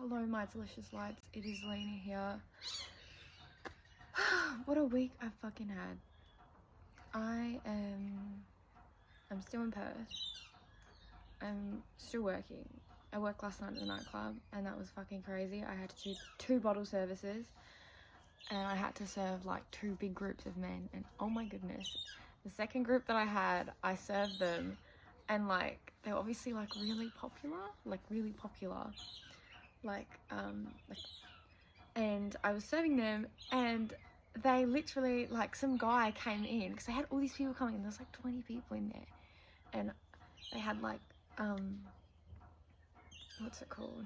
Hello my delicious lights, it is Lena here. What a week I fucking had. I'm still in Perth. I'm still working. I worked last night at the nightclub and that was fucking crazy. I had to do 2 bottle services and I had to serve like 2 big groups of men, and oh my goodness, the second group that I had, I served them and like they're obviously like really popular, and I was serving them and they literally, like, some guy came in because they had all these people coming in. There's like 20 people in there and they had like what's it called?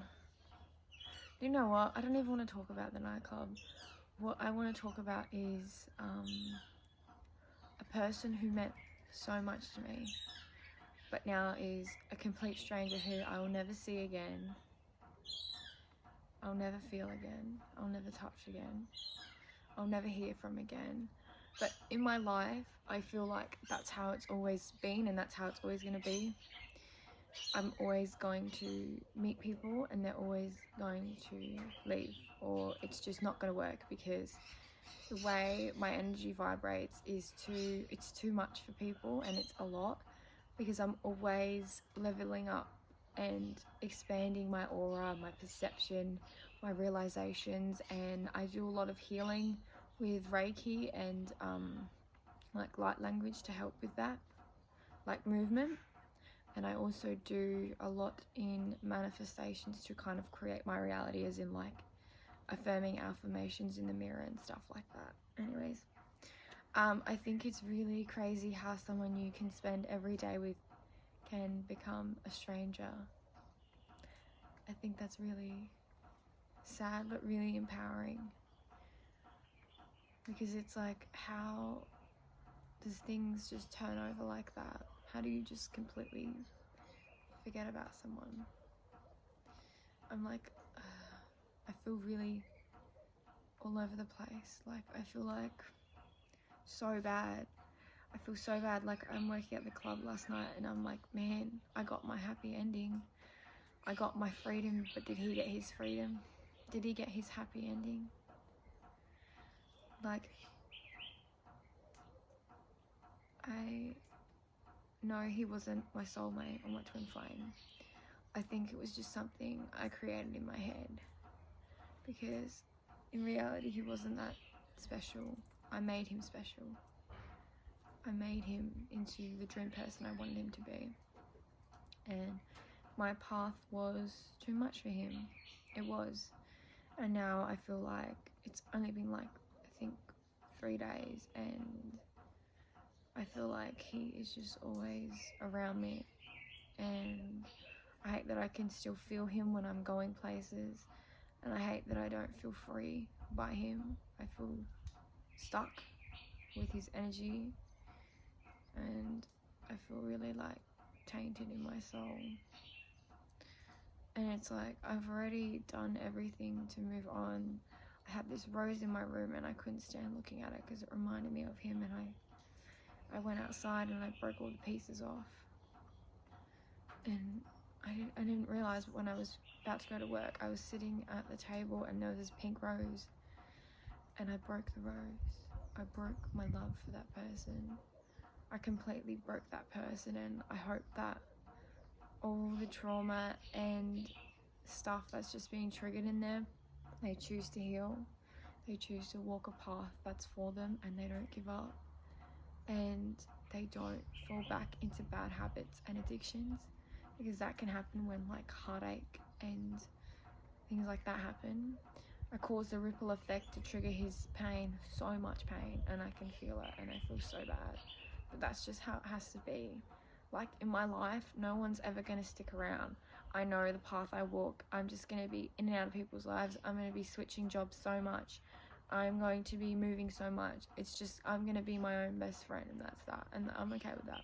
You know what, I don't even want to talk about the nightclub. What I want to talk about is a person who meant so much to me but now is a complete stranger who I will never see again. I'll never feel again. I'll never touch again. I'll never hear from again. But in my life, I feel like that's how it's always been and that's how it's always going to be. I'm always going to meet people and they're always going to leave, or it's just not going to work because the way my energy vibrates is it's too much for people, and it's a lot because I'm always leveling up and expanding my aura, my perception, my realizations, and I do a lot of healing with Reiki and like light language to help with that, like movement. And I also do a lot in manifestations to kind of create my reality, as in like affirming affirmations in the mirror and stuff like that. Anyways, I think it's really crazy how someone you can spend every day with can become a stranger. I think that's really sad but really empowering, because it's like, how does things just turn over like that? How do you just completely forget about someone? I'm like, I feel really all over the place. Like, I feel like so bad. I feel so bad. Like, I'm working at the club last night and I'm like, man, I got my happy ending. I got my freedom, but did he get his freedom? Did he get his happy ending? Like, I know he wasn't my soulmate or my twin flame. I think it was just something I created in my head, because in reality he wasn't that special. I made him special. I made him into the dream person I wanted him to be, and my path was too much for him. It was. And now I feel like it's only been like, I think 3 days, and I feel like he is just always around me, and I hate that I can still feel him when I'm going places, and I hate that I don't feel free by him. I feel stuck with his energy, and I feel really like tainted in my soul. And it's like, I've already done everything to move on. I had this rose in my room and I couldn't stand looking at it because it reminded me of him, and I went outside and I broke all the pieces off. And I didn't realize, but when I was about to go to work, I was sitting at the table and there was this pink rose, and I broke the rose. I broke my love for that person. I completely broke that person, and I hope that all the trauma and stuff that's just being triggered in them, they choose to heal. They choose to walk a path that's for them, and they don't give up, and they don't fall back into bad habits and addictions, because that can happen when like heartache and things like that happen. I caused a ripple effect to trigger his pain, so much pain, and I can feel it and I feel so bad, but that's just how it has to be. Like, in my life, no one's ever going to stick around. I know the path I walk. I'm just going to be in and out of people's lives. I'm going to be switching jobs so much. I'm going to be moving so much. It's just, I'm going to be my own best friend, and that's that. And I'm okay with that.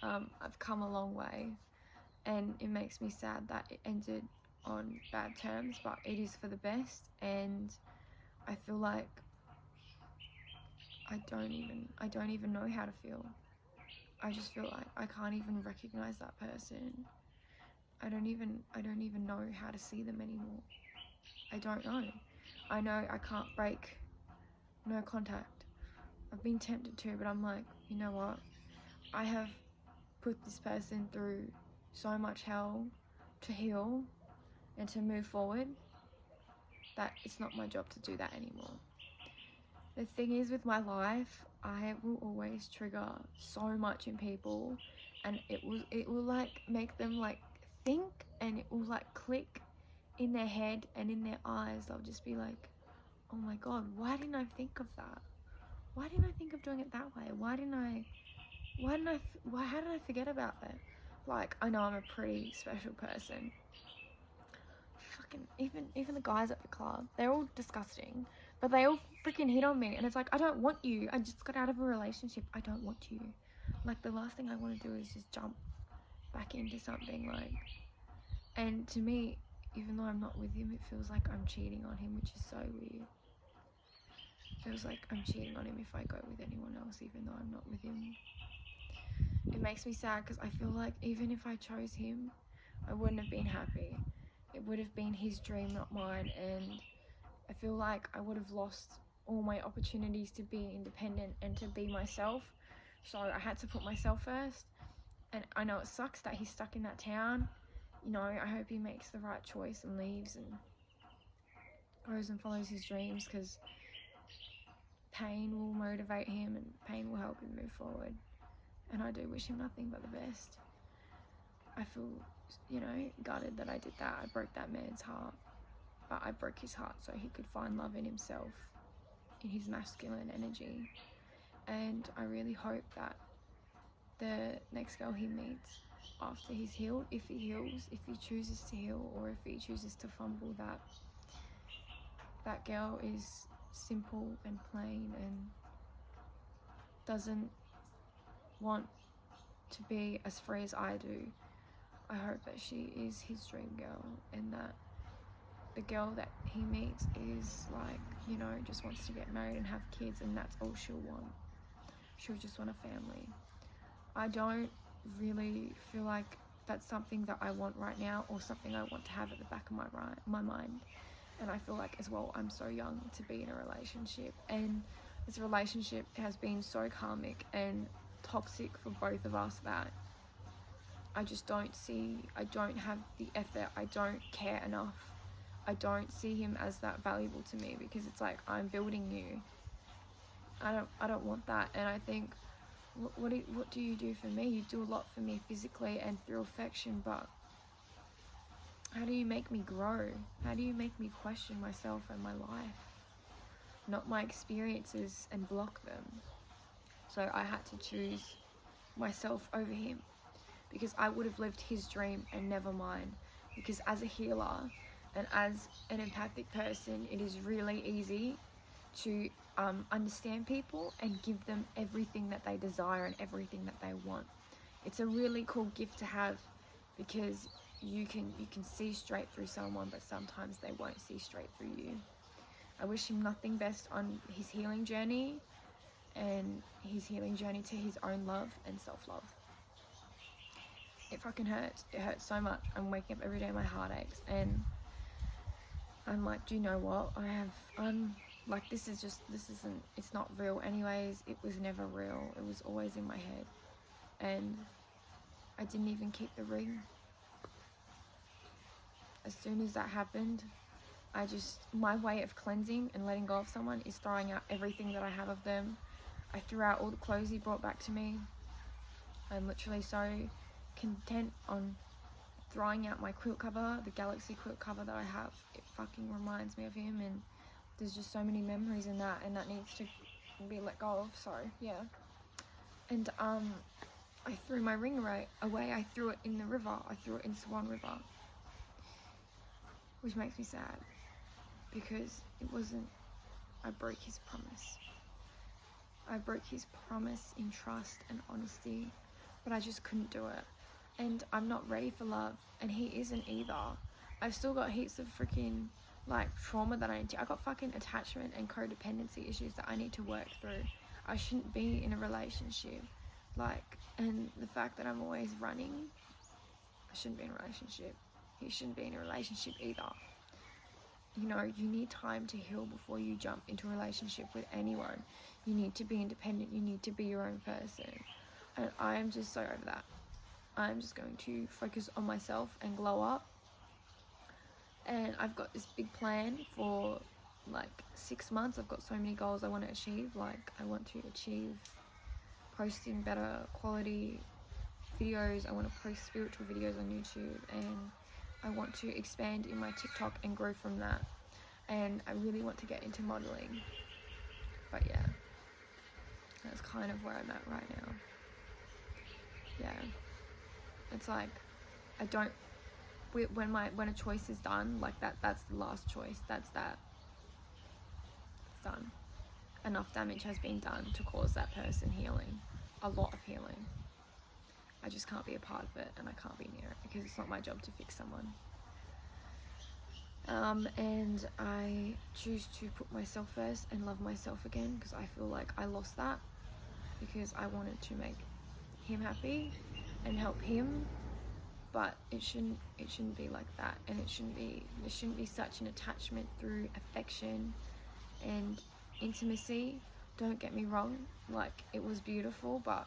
I've come a long way, and it makes me sad that it ended on bad terms, but it is for the best. And I feel like I don't even know how to feel. I just feel like I can't even recognize that person. I don't even know how to see them anymore. I don't know. I know I can't break no contact. I've been tempted to, but I'm like, you know what? I have put this person through so much hell to heal and to move forward that it's not my job to do that anymore. The thing is with my life, I will always trigger so much in people, and it will like make them like think, and it will like click in their head and in their eyes. They'll just be like, oh my god, why didn't I think of that? Why didn't I think of doing it that way? How did I forget about that? Like, I know I'm a pretty special person. Fucking, even the guys at the club, they're all disgusting, but they all freaking hit on me, and it's like, I don't want you. I just got out of a relationship. I don't want you. Like, the last thing I want to do is just jump back into something, like, and to me, even though I'm not with him, it feels like I'm cheating on him, which is so weird. It feels like I'm cheating on him if I go with anyone else, even though I'm not with him. It makes me sad because I feel like even if I chose him, I wouldn't have been happy. It would have been his dream, not mine, and I feel like I would have lost all my opportunities to be independent and to be myself. So I had to put myself first, and I know it sucks that he's stuck in that town. You know, I hope he makes the right choice and leaves and goes and follows his dreams, because pain will motivate him and pain will help him move forward. And I do wish him nothing but the best. I feel, you know, gutted that I did that. I broke that man's heart, but I broke his heart so he could find love in himself, in his masculine energy. And I really hope that the next girl he meets after he's healed, if he heals, if he chooses to heal, or if he chooses to fumble, that girl is simple and plain and doesn't want to be as free as I do. I hope that she is his dream girl, and that the girl that he meets is like, you know, just wants to get married and have kids, and that's all she'll want. She'll just want a family. I don't really feel like that's something that I want right now, or something I want to have at the back of my mind. And I feel like as well, I'm so young to be in a relationship, and this relationship has been so karmic and toxic for both of us that I just don't have the effort. I don't care enough. I don't see him as that valuable to me, because it's like, I'm building you. I don't want that. And I think, what do you do for me? You do a lot for me physically and through affection, but how do you make me grow? How do you make me question myself and my life, not my experiences, and block them? So I had to choose myself over him, because I would have lived his dream and never mine. Because as a healer and as an empathic person, it is really easy to understand people and give them everything that they desire and everything that they want. It's a really cool gift to have, because you can see straight through someone, but sometimes they won't see straight through you. I wish him nothing best on his healing journey, and his healing journey to his own love and self-love. It fucking hurts. It hurts so much. I'm waking up every day, my heart aches, and I'm like, do you know what? I'm like, it's not real anyways. It was never real. It was always in my head, and I didn't even keep the ring. As soon as that happened, my way of cleansing and letting go of someone is throwing out everything that I have of them. I threw out all the clothes he brought back to me. I'm literally so content on throwing out my quilt cover, the Galaxy quilt cover that I have. It fucking reminds me of him, and there's just so many memories in that, and that needs to be let go of. So yeah. And I threw my ring away. I threw it in the river. I threw it in Swan River, which makes me sad, because I broke his promise. I broke his promise in trust and honesty, but I just couldn't do it. And I'm not ready for love, and he isn't either. I've still got heaps of freaking like trauma that I got fucking attachment and codependency issues that I need to work through. I shouldn't be in a relationship, like, and the fact that I'm always running I shouldn't be in a relationship. He shouldn't be in a relationship either. You know, you need time to heal before you jump into a relationship with anyone. You need to be independent. You need to be your own person. And I am just so over that. I'm just going to focus on myself and glow up. And I've got this big plan for like 6 months. I've got so many goals I want to achieve. Like, I want to achieve posting better quality videos. I want to post spiritual videos on YouTube, and I want to expand in my TikTok and grow from that. And I really want to get into modeling. But yeah, that's kind of where I'm at right now. Yeah, it's like I don't, when a choice is done, like that's the last choice. That's that. It's done. Enough damage has been done to cause that person healing. A lot of healing. I just can't be a part of it, and I can't be near it because it's not my job to fix someone. And I choose to put myself first and love myself again, because I feel like I lost that because I wanted to make him happy and help him, but it shouldn't be like that. And there shouldn't be such an attachment through affection and intimacy. Don't get me wrong, like, it was beautiful, but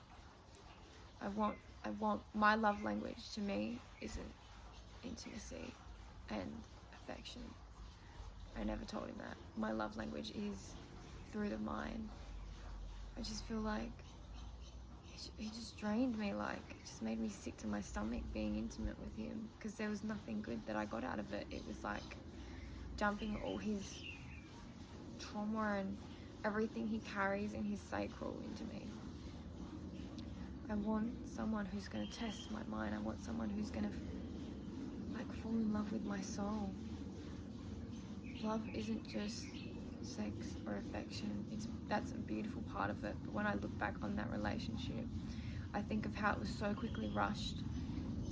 I want my love language to me isn't intimacy and affection. I never told him that. My love language is through the mind. I just feel like he just drained me. Like, it just made me sick to my stomach being intimate with him, because there was nothing good that I got out of it. It was like dumping all his trauma and everything he carries in his sacral into me. I want someone who's going to test my mind. I want someone who's going to like fall in love with my soul. Love isn't just sex or affection. That's a beautiful part of it. But when I look back on that relationship, I think of how it was so quickly rushed,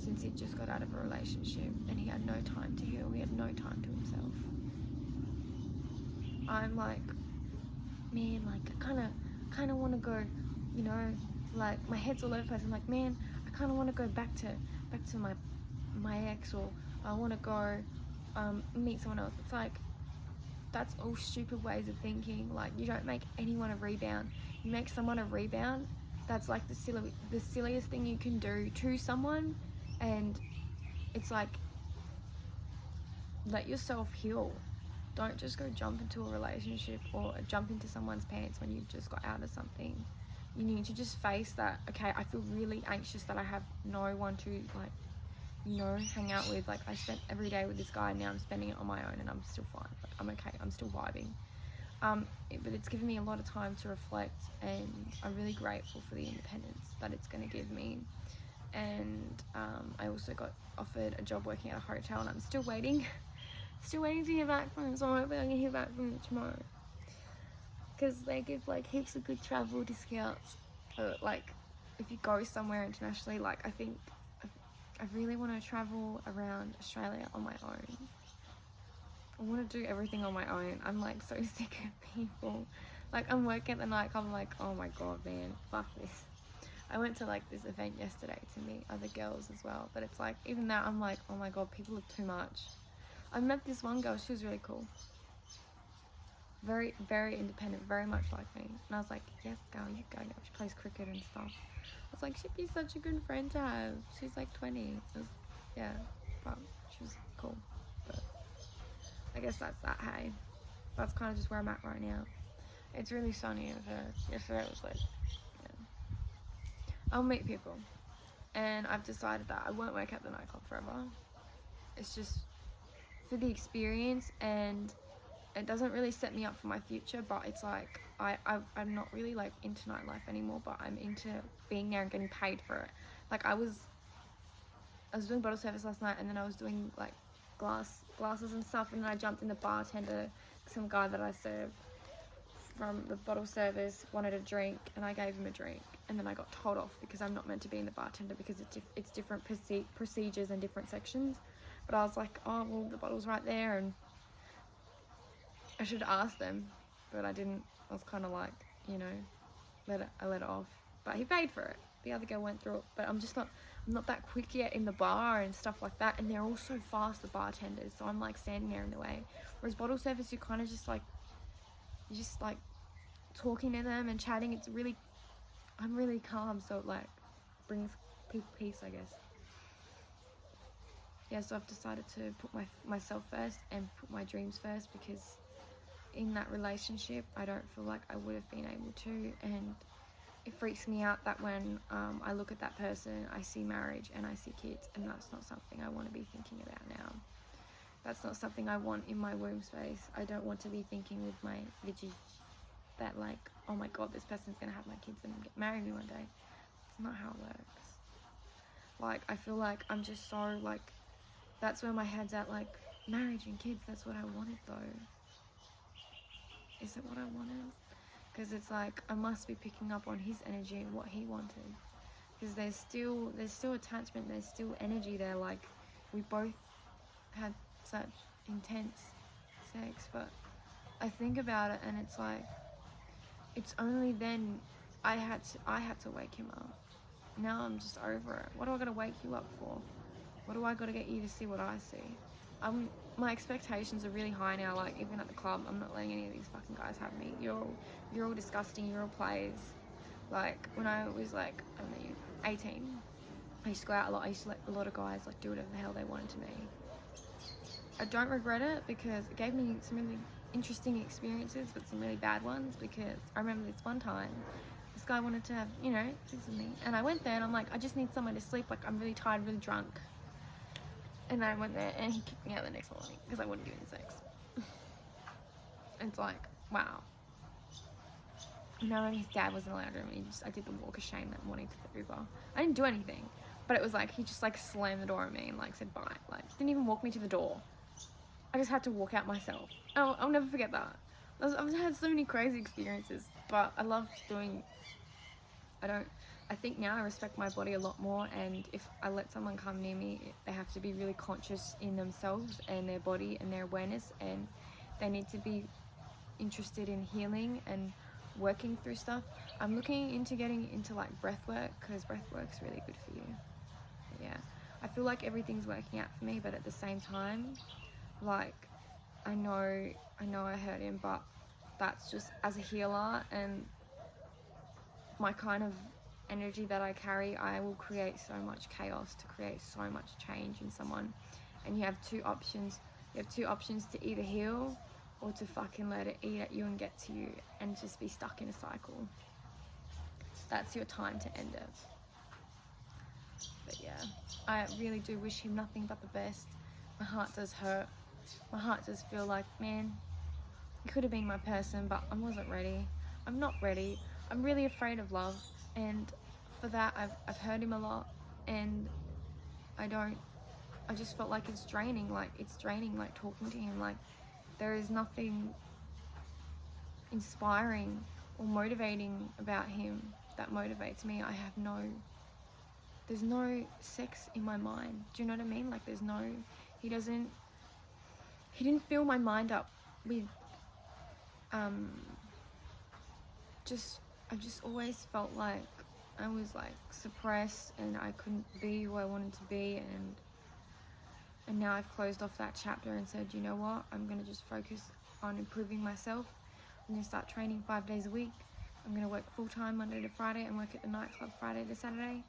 since he just got out of a relationship and he had no time to heal. He had no time to himself. I'm like, man, like I kind of want to go, you know, like my head's all over the place. I'm like, man, I kind of want to go back to my ex, or I want to go meet someone else. It's like, that's all stupid ways of thinking. Like, you don't make anyone a rebound. You make someone a rebound. That's like the silliest thing you can do to someone. And it's like, let yourself heal. Don't just go jump into a relationship or jump into someone's pants when you've just got out of something. You need to just face that, okay, I feel really anxious that I have no one to, like, you know, hang out with. Like, I spent every day with this guy, and now I'm spending it on my own, and I'm still fine. Like, I'm okay, I'm still vibing. But it's given me a lot of time to reflect, and I'm really grateful for the independence that it's going to give me. And I also got offered a job working at a hotel, and I'm still waiting. Still waiting to hear back from him, so I'm hoping I can hear back from him tomorrow. Because they give, like, heaps of good travel discounts for, like, if you go somewhere internationally. Like, I think I really want to travel around Australia on my own. I want to do everything on my own. I'm like so sick of people. Like, I'm working at the nightclub, I'm like, oh my god, man, fuck this. I went to like this event yesterday to meet other girls as well, but it's like, even that, I'm like, oh my god, people are too much. I met this one girl, she was really cool. Very, very independent, very much like me. And I was like, yes, girl, you go. She plays cricket and stuff. I was like, she'd be such a good friend to have. She's like 20. Yeah, but she was cool. But I guess that's that, hey. That's kind of just where I'm at right now. It's really sunny in Perth. Yesterday it was like, yeah. I'll meet people. And I've decided that I won't work at the nightclub forever. It's just for the experience, and it doesn't really set me up for my future, but it's like, I'm not really like into nightlife anymore, but I'm into being there and getting paid for it. Like, I was doing bottle service last night, and then I was doing like glasses and stuff, and then I jumped in the bartender. Some guy that I served from the bottle service wanted a drink, and I gave him a drink, and then I got told off because I'm not meant to be in the bartender, because it's different procedures and different sections. But I was like, oh well, the bottle's right there, and I should ask them, but I didn't. I was kind of like, you know, I let it off. But he paid for it. The other girl went through it, but I'm I'm not that quick yet in the bar and stuff like that, and they're all so fast, the bartenders, so I'm like standing there in the way. Whereas bottle service, you kind of just like, you're just like talking to them and chatting. I'm really calm, so it like brings peace, I guess. Yeah, so I've decided to put myself first and put my dreams first, because in that relationship I don't feel like I would have been able to, and it freaks me out that when I look at that person, I see marriage and I see kids, and that's not something I want to be thinking about now. That's not something I want in my womb space. I don't want to be thinking with my veggie that like, oh my god, this person's gonna have my kids and get married me one day. It's not how it works. Like, I feel like I'm just so like, that's where my head's at, like, marriage and kids, that's what I wanted though. Is it what I wanted? Because it's like, I must be picking up on his energy and what he wanted. Because there's still attachment, there's still energy there. Like, we both had such intense sex, but I think about it and it's like, it's only then I had to wake him up. Now I'm just over it. What do I gotta wake you up for? What do I gotta get you to see what I see? My expectations are really high now. Like, even at the club, I'm not letting any of these fucking guys have me. You're all disgusting. You're all players. Like, when I was like, I don't know, 18, I used to go out a lot. I used to let a lot of guys like do whatever the hell they wanted to me. I don't regret it, because it gave me some really interesting experiences, but some really bad ones. Because I remember this one time, this guy wanted to have, sex with me, and I went there and I'm like, I just need somewhere to sleep. Like, I'm really tired, really drunk. And I went there and he kicked me out the next morning because I wouldn't give him sex. It's like, wow. And his dad wasn't allowed to, and I did the walk of shame that morning to the Uber. I didn't do anything, but it was like, he just like slammed the door on me and like said bye. Like, didn't even walk me to the door. I just had to walk out myself. I'll never forget that. I've had so many crazy experiences, but I love doing, I think now I respect my body a lot more, and if I let someone come near me, they have to be really conscious in themselves and their body and their awareness, and they need to be interested in healing and working through stuff. I'm looking into getting into like breath work, because breath work's really good for you. But yeah, I feel like everything's working out for me, but at the same time, like, I know I hurt him, but that's just as a healer and my kind of energy that I carry, I will create so much chaos to create so much change in someone. And you have two options. You have two options: to either heal or to fucking let it eat at you and get to you and just be stuck in a cycle. That's your time to end it. But yeah, I really do wish him nothing but the best. My heart does hurt. My heart does feel like, man, he could have been my person, but I wasn't ready. I'm not ready. I'm really afraid of love, and for that I've hurt him a lot, and I just felt like it's draining, like talking to him. Like, there is nothing inspiring or motivating about him that motivates me. There's no sex in my mind. Do you know what I mean? Like, he didn't fill my mind up with I just always felt like I was like suppressed and I couldn't be who I wanted to be, and now I've closed off that chapter and said, you know what, I'm gonna just focus on improving myself. I'm gonna start training 5 days a week. I'm gonna work full-time Monday to Friday and work at the nightclub Friday to Saturday.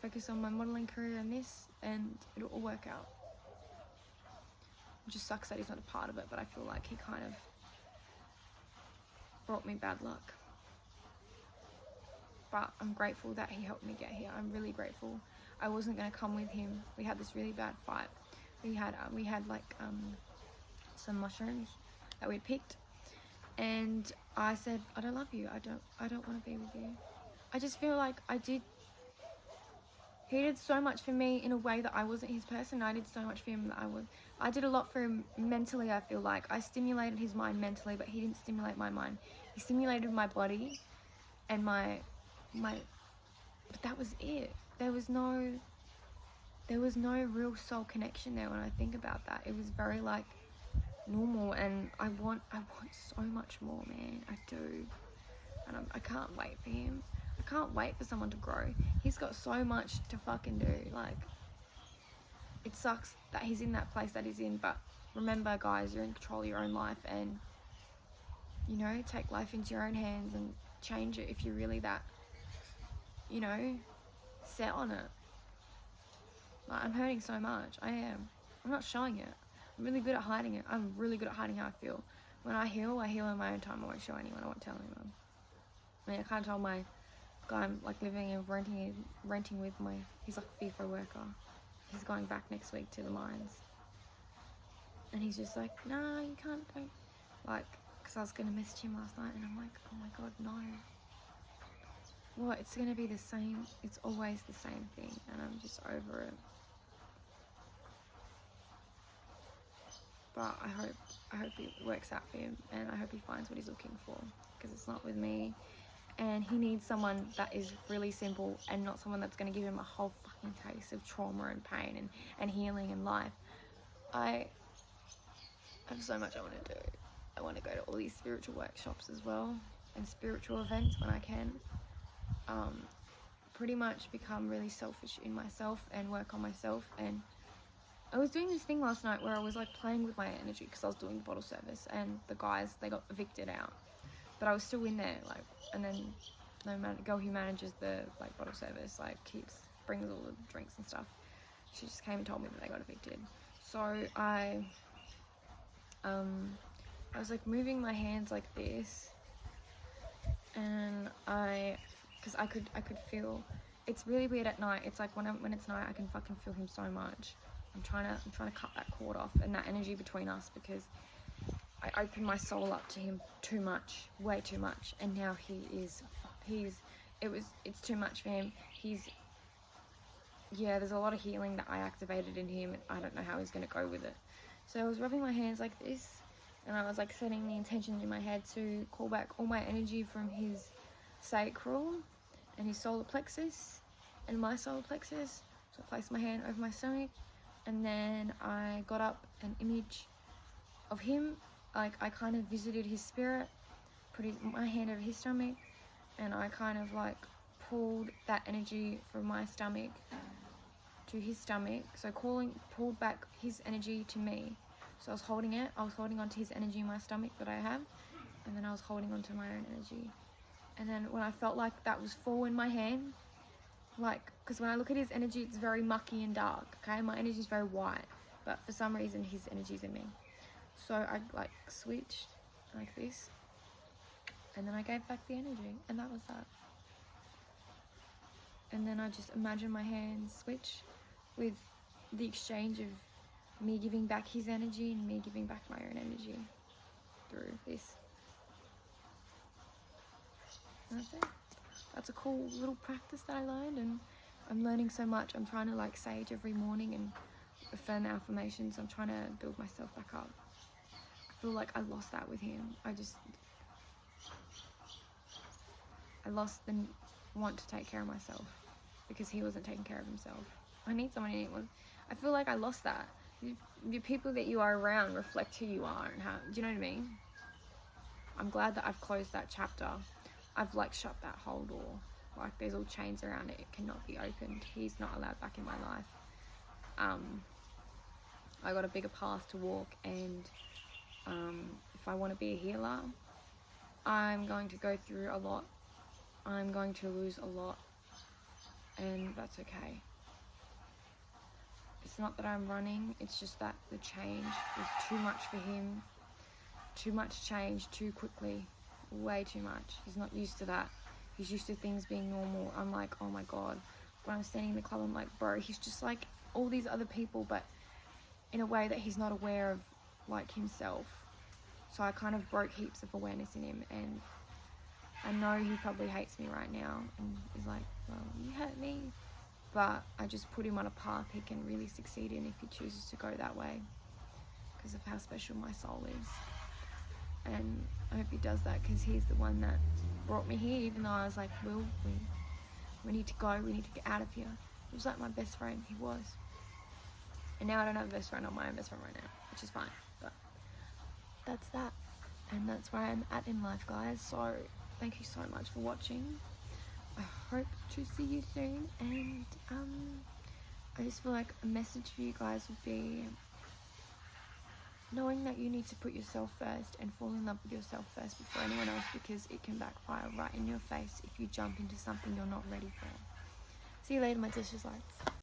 Focus on my modeling career and this, and it'll all work out. It just sucks that he's not a part of it, but I feel like he kind of brought me bad luck. But I'm grateful that he helped me get here. I'm really grateful. I wasn't going to come with him. We had this really bad fight. We had like some mushrooms that we picked, and I said, I don't love you. I don't want to be with you. I just feel like he did so much for me in a way that I wasn't his person. I did so much for him that I did a lot for him mentally. I feel like I stimulated his mind mentally, but he didn't stimulate my mind. He stimulated my body and my but that was it. There was no real soul connection there. When I think about that, it was very like normal, and I want so much more, man. I do, and I can't wait for him. I can't wait for someone to grow. he's got so much to fucking do. Like, it sucks that he's in that place that he's in, but remember, guys, you're in control of your own life, and, you know, take life into your own hands and change it if you're really that, you know, set on it. Like, I'm hurting so much. I am. I'm not showing it. I'm really good at hiding it. I'm really good at hiding how I feel. When I heal in my own time. I won't show anyone. I won't tell anyone. I mean, I can't tell my guy I'm like living and renting with my, he's like a FIFO worker. He's going back next week to the mines. And he's just like, nah, you can't, don't. Like, because I was going to message him last night, and I'm like, oh my God, no. What, it's going to be the same, it's always the same thing, and I'm just over it. But I hope it works out for him, and I hope he finds what he's looking for, because it's not with me. And he needs someone that is really simple, and not someone that's going to give him a whole fucking taste of trauma and pain and healing and life. I have so much I want to do. I want to go to all these spiritual workshops as well, and spiritual events when I can. Pretty much become really selfish in myself and work on myself. And I was doing this thing last night where I was like playing with my energy, because I was doing the bottle service, and the guys, they got evicted out, but I was still in there, like, and then the girl who manages the like bottle service, like, brings all the drinks and stuff, she just came and told me that they got evicted. So I was like moving my hands like this, and because I could feel, it's really weird at night. It's like when it's night, I can fucking feel him so much. I'm trying to cut that cord off and that energy between us, because I opened my soul up to him too much, way too much, and now it's too much for him. There's a lot of healing that I activated in him, and I don't know how he's gonna go with it. So I was rubbing my hands like this, and I was like setting the intention in my head to call back all my energy from his sacral and his solar plexus and my solar plexus. So I placed my hand over my stomach, and then I got up an image of him. Like, I kind of visited his spirit, put my hand over his stomach, and I kind of like pulled that energy from my stomach to his stomach. So pulled back his energy to me. So I was holding on to his energy in my stomach that I have, and then I was holding on to my own energy. And then when I felt like that was full in my hand, like, because when I look at his energy, it's very mucky and dark, okay? My energy is very white, but for some reason his energy's in me. So I like switched like this, and then I gave back the energy, and that was that. And then I just imagine my hands switch with the exchange of me giving back his energy and me giving back my own energy through this. And that's it. That's a cool little practice that I learned, and I'm learning so much. I'm trying to like sage every morning and affirm affirmations. I'm trying to build myself back up. I feel like I lost that with him. I lost the want to take care of myself because he wasn't taking care of himself. I need someone to I feel like I lost that. The people that you are around reflect who you are and how, do you know what I mean? I'm glad that I've closed that chapter. I've like shut that whole door. Like, there's all chains around it. It cannot be opened. He's not allowed back in my life. I got a bigger path to walk, and if I want to be a healer, I'm going to go through a lot. I'm going to lose a lot, and that's okay. It's not that I'm running, it's just that the change is too much for him. Too much change too quickly. Way too much. He's not used to that. He's used to things being normal. I'm like, oh my God. When I'm standing in the club, I'm like, bro, he's just like all these other people, but in a way that he's not aware of, like, himself. So I kind of broke heaps of awareness in him, and I know he probably hates me right now and is like, well, you hurt me. But I just put him on a path he can really succeed in if he chooses to go that way, because of how special my soul is. And I hope he does that, because he's the one that brought me here, even though I was like, Will, we need to go, we need to get out of here. He was like my best friend, he was. And now I don't have a best friend, I'm my own best friend right now, which is fine. But that's that. And that's where I'm at in life, guys. So thank you so much for watching. I hope to see you soon, and I just feel like a message for you guys would be knowing that you need to put yourself first and fall in love with yourself first before anyone else, because it can backfire right in your face if you jump into something you're not ready for. See you later, my delicious lights.